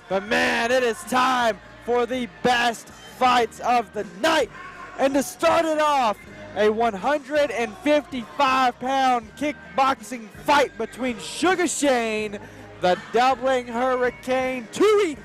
But man, it is time for the best fights of the night. And to start it off, a 155-pound kickboxing fight between Sugar Shane, the doubling Hurricane Tuohy,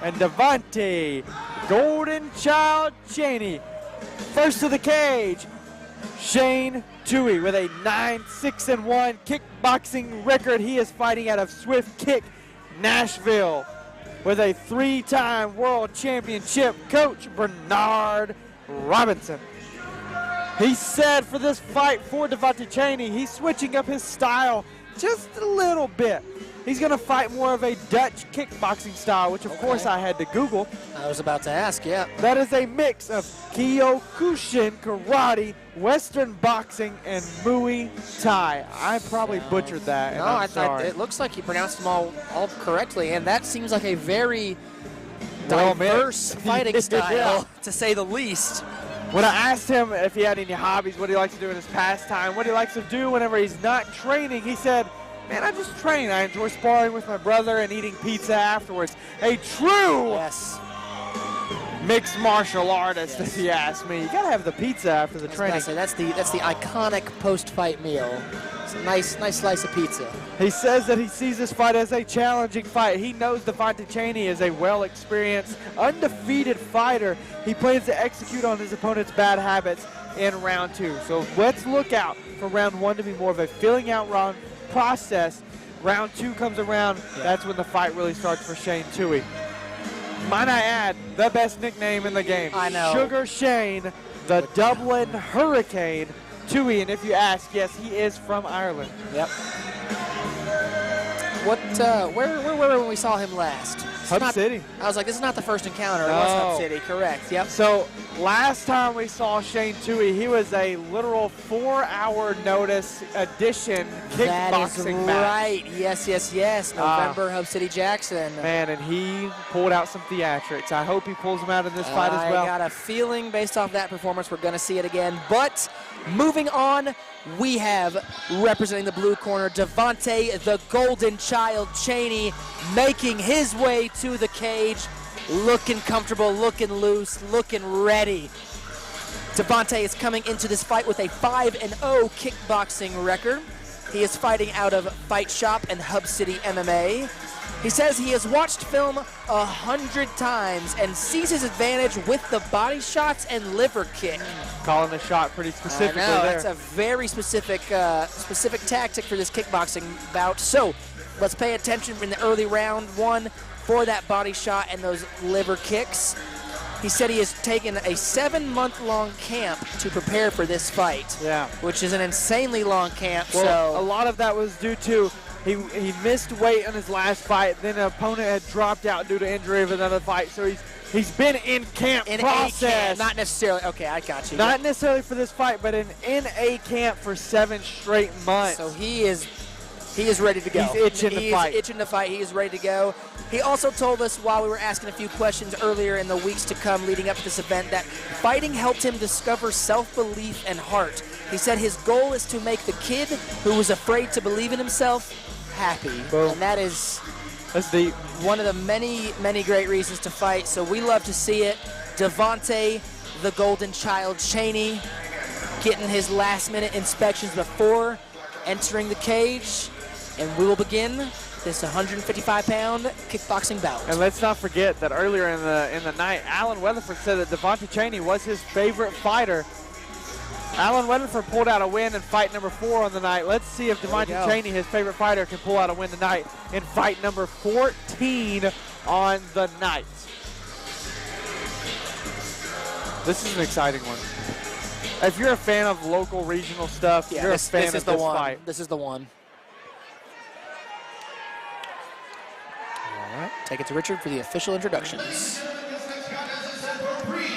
and Devante Golden Child Chaney. First to the cage, Shane Tuohy with a 9-6-1 kickboxing record. He is fighting out of Swift Kick, Nashville, with a 3-time world championship coach, Bernard Robinson. He said for this fight for Devante Chaney, he's switching up his style just a little bit. He's going to fight more of a Dutch kickboxing style, which of course I had to Google. I was about to ask, yeah. That is a mix of Kyokushin karate, Western boxing, and Muay Thai. I probably butchered that. No, I'm sorry. it looks like you pronounced them all correctly, and that seems like a very diverse fighting style, to say the least. When I asked him if he had any hobbies, what he likes to do in his pastime, what he likes to do whenever he's not training, he said, man, I just train. I enjoy sparring with my brother and eating pizza afterwards. A true mixed martial artist, if you ask me. You got to have the pizza after the training. That's the iconic post-fight meal. It's a nice slice of pizza. He says that he sees this fight as a challenging fight. He knows Devante Chaney is a well-experienced, undefeated fighter. He plans to execute on his opponent's bad habits in round 2. So let's look out for round 1 to be more of a filling out round process. Round 2 comes around, that's when the fight really starts for Shane Tuohy. Might I add, the best nickname in the game. I know. Sugar Shane, the Dublin Hurricane Tuohy. And if you ask, yes, he is from Ireland. Yep. Where were we when we saw him last? Hub City. I was like, this is not the first encounter. It was Hub City, correct. Yep. So last time we saw Shane Tuohy, he was a literal 4-hour notice edition kickboxing match. Right. Yes. November, Hub City, Jackson. Man, and he pulled out some theatrics. I hope he pulls them out in this fight as well. I got a feeling based off that performance we're going to see it again. But moving on, we have representing the blue corner, Devante the Golden Child Chaney, making his way to the cage, looking comfortable, looking loose, looking ready. Devante is coming into this fight with a 5-0 kickboxing record. He is fighting out of Fight Shop and Hub City MMA. He says he has watched film 100 times and sees his advantage with the body shots and liver kick. Calling the shot pretty specifically there. That's a very specific tactic for this kickboxing bout. So let's pay attention in the early round 1 for that body shot and those liver kicks. He said he has taken a 7-month-long camp to prepare for this fight. Yeah. Which is an insanely long camp. Well, a lot of that was due to he missed weight on his last fight. Then an opponent had dropped out due to injury of another fight. So he's been in camp process. A camp, not necessarily. Okay, I got you. Not necessarily for this fight, but in a camp for 7 straight months. So he is ready to go. He's itching to fight. He is itching to fight. He is ready to go. He also told us while we were asking a few questions earlier in the weeks to come leading up to this event that fighting helped him discover self-belief and heart. He said his goal is to make the kid who was afraid to believe in himself happy. Boom. And that's deep. One of the many, many great reasons to fight. So we love to see it. Devante, the Golden Child Chaney, getting his last-minute inspections before entering the cage. And we will begin this 155-pound kickboxing bout. And let's not forget that earlier in the night, Alan Weatherford said that Devante Chaney was his favorite fighter. Alan Weatherford pulled out a win in fight number 4 on the night. Let's see if Devante Chaney, his favorite fighter, can pull out a win tonight in fight number 14 on the night. This is an exciting one. If you're a fan of local regional stuff, you're a fan of this fight. This is the one. All right, take it to Richard for the official introductions.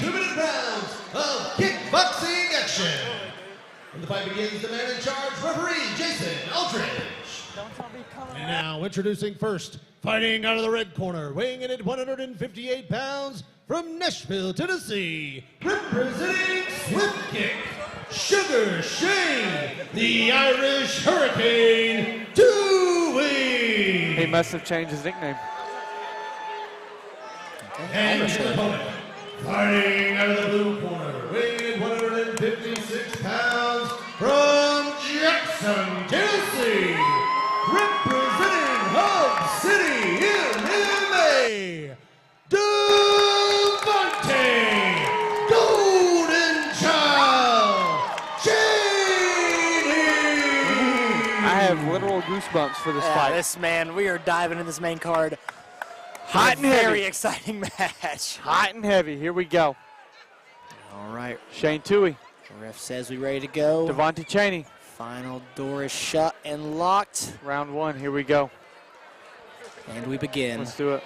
2-minute rounds of kickboxing action. When the fight begins, the man in charge, referee Jason Aldridge. And now introducing first, fighting out of the red corner, weighing in at 158 pounds from Nashville, Tennessee, representing Swift Kick, Sugar Shane, the Irish Hurricane Tuohy. He must have changed his nickname. And his opponent, fighting out of the blue corner, weighing 156 pounds from Jackson, Tennessee, representing Hub City MMA, Devante Golden Child Chaney. I have literal goosebumps for this fight. This man, we are diving in this main card. Hot and Very heavy. exciting match. Hot and heavy. Here we go. All right. Shane Tuohy, The ref says we ready to go. Devante Chaney. Final door is shut and locked. Round one. Here we go. And we begin. Let's do it.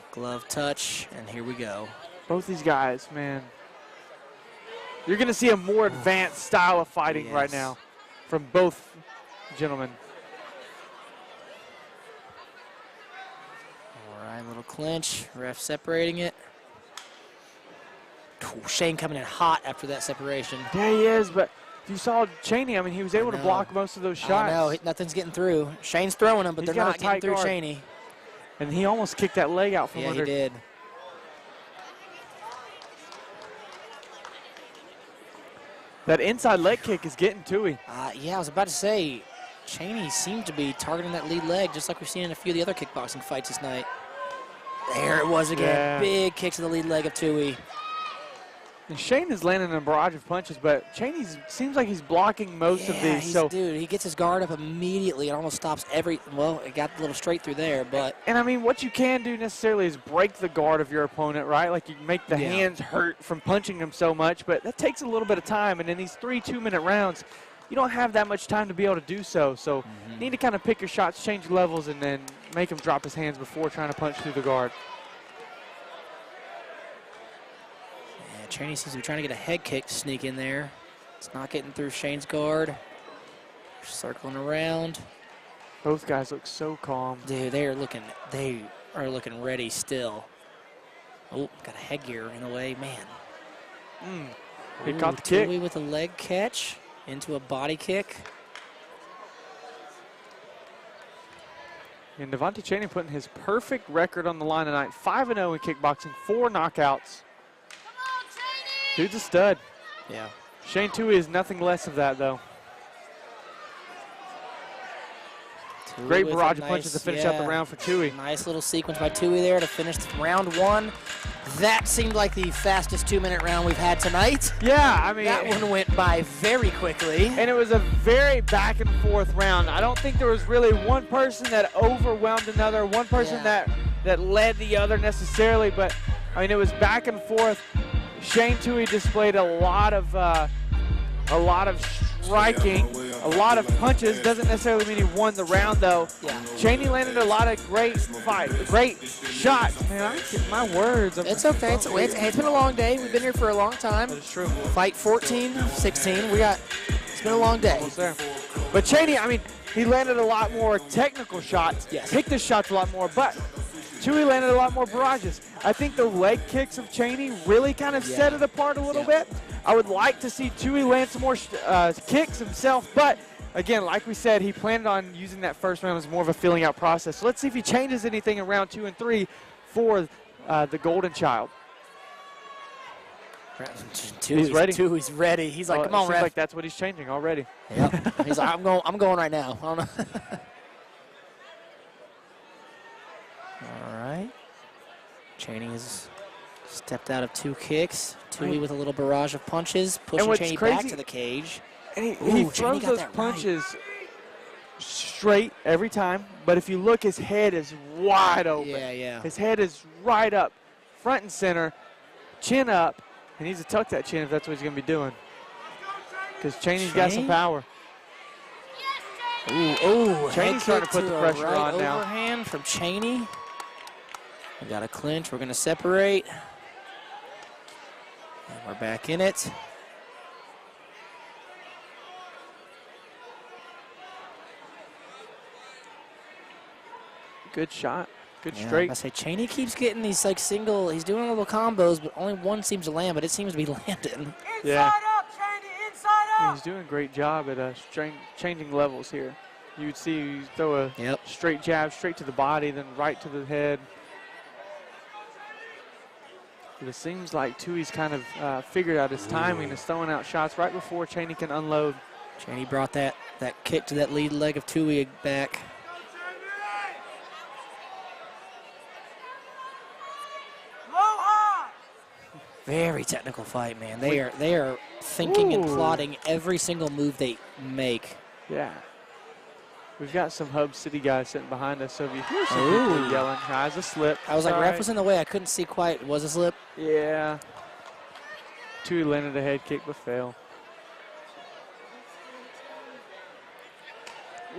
Glove touch, and here we go. Both these guys, man. You're going to see a more advanced style of fighting right Yes. now from both gentlemen. All right, little clinch. Ref separating it. Ooh, Shane coming in hot after that separation. There he is, but if you saw Chaney, I mean, he was able to know. block most of those I shots. know, nothing's getting through. Shane's throwing them, but He's they're got a not getting tight through guard. Chaney. And he almost kicked that leg out from Yeah, under. he did. That inside leg kick is getting Tuohy. Yeah, I was about to say, Chaney seemed to be targeting that lead leg, just like we've seen in a few of the other kickboxing fights this night. There it was again. Yeah. Big kick to the lead leg of Tuohy. And Shane is landing a barrage of punches, but Chaney seems like he's blocking most of these. So, Dude, he gets his guard up immediately. It almost stops every. Well, it got a little straight through there, but. and I mean, what you can do necessarily is break the guard of your opponent, right? Like you can make the Yeah. hands hurt from punching them so much, but that takes a little bit of time. And in these 3 2-minute rounds, you don't have that much time to be able to do so. So you need to kind of pick your shots, change levels, and then make him drop his hands before trying to punch through the guard. Yeah, Chaney seems to be trying to get a head kick to sneak in there. It's not getting through Shane's guard. Circling around. Both guys look so calm. Dude, they are looking ready still. Oh, got a headgear in the way, man. He caught the kick. Tuohy with a leg catch into a body kick. And Devante Chaney putting his perfect record on the line tonight. 5-0 in kickboxing, 4 knockouts. Dude's a stud. Yeah. Shane Tuohy is nothing less of that, though. Tuohy Great with a barrage of punches to finish out the yeah, round for Tuohy. Nice little sequence by Tuohy there to finish round one. That seemed like the fastest 2-minute round we've had tonight. Yeah, I mean, That one went by very quickly. and it was a very back and forth round. I don't think there was really one person that overwhelmed another, one person Yeah. that led the other necessarily, but I mean, it was back and forth. Shane Tuohy displayed a lot of striking, a lot of punches. Doesn't necessarily mean he won the round, though. Yeah. Chaney landed a lot of great shots. Man, I get my words. It's okay. It's been a long day. We've been here for a long time. That's true. Fight 14, 16. It's been a long day. Almost there. But Chaney, I mean, he landed a lot more technical shots. Yes. Picked his shots a lot more, but Tuohy landed a lot more barrages. I think the leg kicks of Chaney really kind of set it apart a little bit. I would like to see Tuohy land some more kicks himself, but again, like we said, he planned on using that first round as more of a filling out process. So let's see if he changes anything in round 2 and 3 for the Golden Child. He's ready. Tuohy's ready. He's like, come It on, seems ref. like that's what he's changing already. Yep. He's like, I'm going right now. I don't know. All right. Chaney has stepped out of 2 kicks. Tuohy with a little barrage of punches, pushing what's Chaney crazy- back to the cage. And he Ooh, Chaney throws got those that right. punches straight every time, but if you look, his head is wide open. Yeah. His head is right up, front and center, chin up. He needs to tuck that chin if that's what he's going to be doing. Because Chaney's got some power. Ooh, Chaney's starting to put the pressure right on now. Overhand from Chaney. We got a clinch. We're going to separate. And we're back in it. Good shot. Good Yeah, straight. I say Chaney keeps getting these like single. He's doing little combos, but only one seems to land. But it seems to be landing. Yeah. Up, Chaney, inside up. He's doing a great job at changing levels here. You'd see you throw a Yep. straight jab straight to the body, then right to the head. But it seems like Tuohy's kind of figured out his timing, is throwing out shots right before Chaney can unload. Chaney brought that kick to that lead leg of Tuohy back. Very technical fight, man. They are thinking and plotting every single move they make. Yeah. We've got some Hub City guys sitting behind us, so if you hear some people yelling, "Guys, a slip." I was like, All ref right. was in the way. I couldn't see quite. Was a slip? Yeah. Tuohy landed a head kick but failed.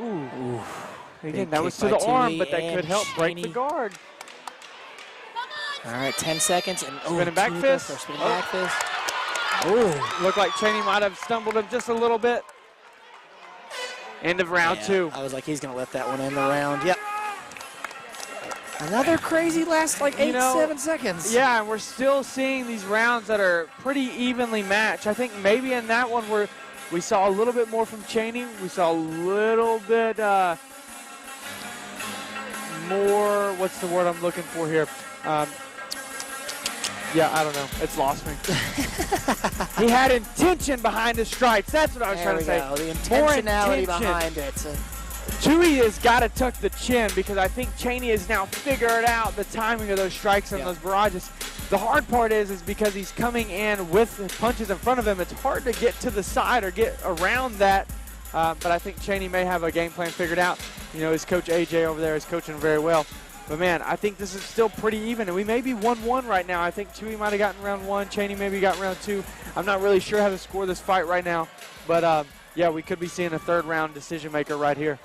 Ooh. Again, that kick was to by the arm, Tuohy but that could and help break the Chaney. guard. All right, 10 seconds. And Spinning back Tuohy fist. goes for a spinning back fist. Ooh. Looked like Chaney might have stumbled him just a little bit. End of round two. I was like, he's going to let that one end the round. Yep. Another crazy last, like, 7 seconds. Yeah, and we're still seeing these rounds that are pretty evenly matched. I think maybe in that one we saw a little bit more from Chaney. We saw a little bit more, what's the word I'm looking for here? Yeah, I don't know. It's lost me. He had intention behind his strikes. That's what I was trying to say. The More intentionality intention. behind it. Tuohy has got to tuck the chin because I think Chaney has now figured out the timing of those strikes and those barrages. The hard part is because he's coming in with punches in front of him, it's hard to get to the side or get around that. But I think Chaney may have a game plan figured out. You know, his coach AJ over there is coaching very well. But, man, I think this is still pretty even. And we may be 1-1 right now. I think Tuohy might have gotten round one. Chaney maybe got round two. I'm not really sure how to score this fight right now. But, yeah, we could be seeing a third-round decision maker right here.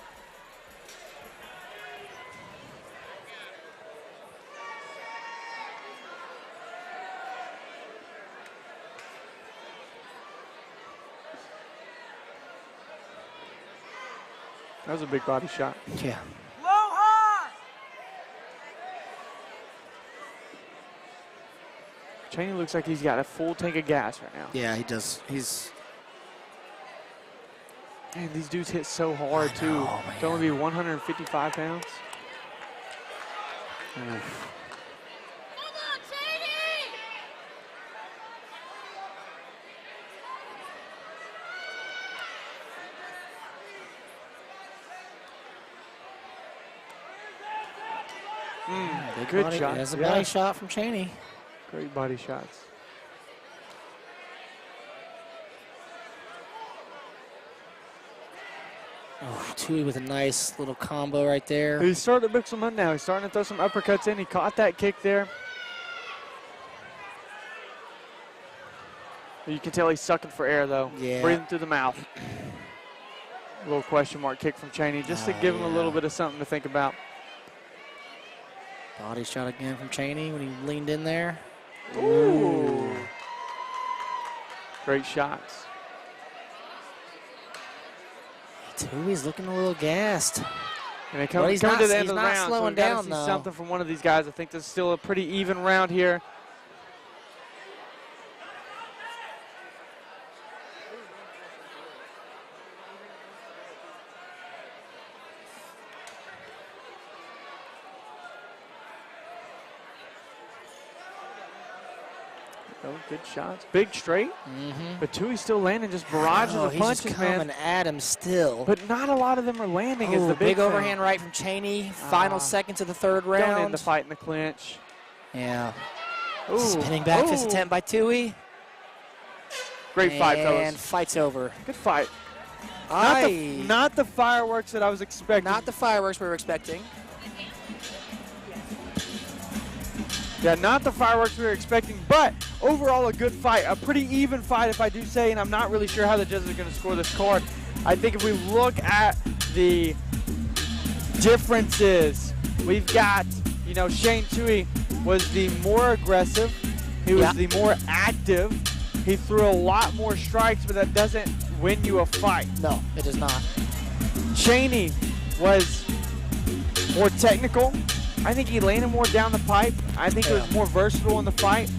That was a big body shot. Yeah. Chaney looks like he's got a full tank of gas right now. Yeah, he does. Man, these dudes hit so hard, too. To only be 155 pounds. Oof. Good body, shot. There's a body shot from Chaney. Great body shots. Oh, Tuohy with a nice little combo right there. He's starting to mix them up now. He's starting to throw some uppercuts in. He caught that kick there. You can tell he's sucking for air, though. Yeah. Breathing through the mouth. A little question mark kick from Chaney just to give him a little bit of something to think about. Body shot again from Chaney when he leaned in there. Ooh. Great shots. Tuohy's looking a little gassed. And they come But he's to not- the end he's of the not round, so slowing we've got down, to see though. something from one of these guys. I think this is still a pretty even round here. Oh, good shots. Big straight. But Tuohy's still landing just barrages of He's punches, just coming man. at him still. But not a lot of them are landing is the big thing. overhand right from Chaney. Final seconds of the third round. Don't end the fight in the clinch. Yeah. Ooh. Spinning back fist attempt by Tuohy. Great fight, And fellas. fight's over. Good fight. Not the fireworks that I was expecting. Not the fireworks we were expecting. Yeah, not the fireworks we were expecting, but overall a good fight. A pretty even fight, if I do say, and I'm not really sure how the judges are going to score this card. I think if we look at the differences, we've got, you know, Shane Tuohy was the more aggressive. He was the more active. He threw a lot more strikes, but that doesn't win you a fight. No, it does not. Chaney was more technical. I think he landed more down the pipe. I think it was more versatile in the fight.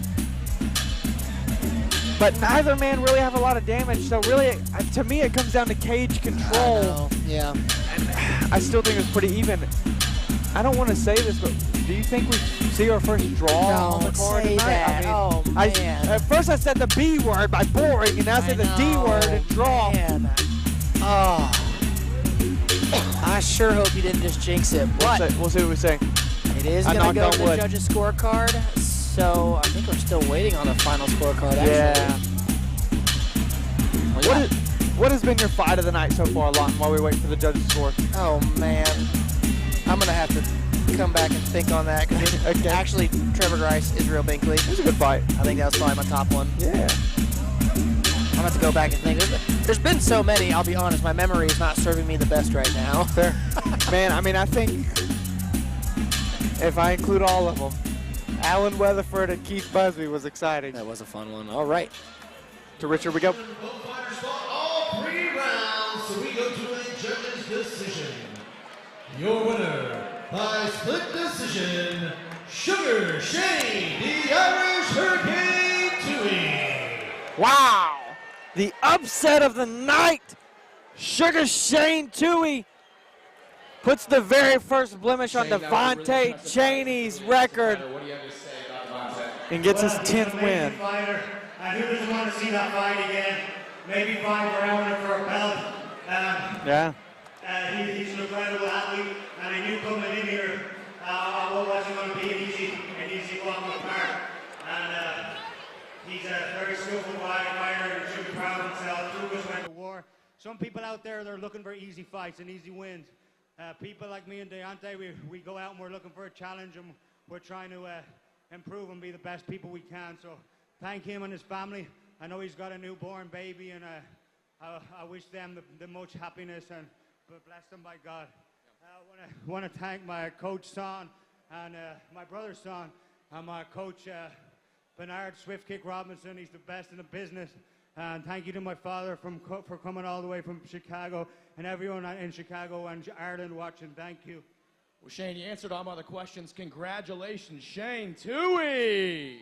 But neither man really have a lot of damage. So really, to me, it comes down to cage control. Yeah. And I still think it's pretty even. I don't want to say this, but do you think we see our first draw on the Don't card say tonight? that. Oh, man. At first I said the B word by boring, and now I say the D word and draw. Man. Oh. I sure hope you didn't just jinx it, but We'll see what we say. it is I going to go knocked to on the wood. judges' scorecard, so I think we're still waiting on the final scorecard, actually. Yeah. Well, What has been your fight of the night so far, Lawton, while we wait for the judges' score? Oh, man. I'm going to have to come back and think on that, because Okay. actually, Trevor Grice, Israel Binkley, It was a good fight. I think that was probably my top one. Yeah. I'm going to have to go back and think. There's been so many, I'll be honest, my memory is not serving me the best right now. Fair. Man, I mean, I think if I include all of them, Alan Weatherford and Keith Busby was exciting. That was a fun one. All right. To Richard we go. Both fighters fought all 3 rounds, so we go to a judge's decision. Your winner by split decision, Sugar Shane, the Irish Hurricane Tuohy. Wow. The upset of the night. Sugar Shane Tuohy puts the very first blemish on Devante Chaney's record and gets his 10th win. Fighter, and who doesn't want to see that fight again? Maybe fight for a belt. Yeah. He's an incredible athlete, and I knew coming in here, wasn't going to be an easy walk in the park. And he's a very skillful fighter, and should be proud of himself. Two of us went to war. Some people out there, they're looking for easy fights and easy wins. People like me and Devante, we go out and we're looking for a challenge, and we're trying to improve and be the best people we can. So thank him and his family. I know he's got a newborn baby, and I wish them the much happiness, and bless them by God. I want to thank my coach son and my brother's son and my coach Bernard Swift Kick Robinson. He's the best in the business. And thank you to my father for coming all the way from Chicago, and everyone in Chicago and Ireland watching. Thank you. Well, Shane, you answered all my other questions. Congratulations, Shane Tuohy.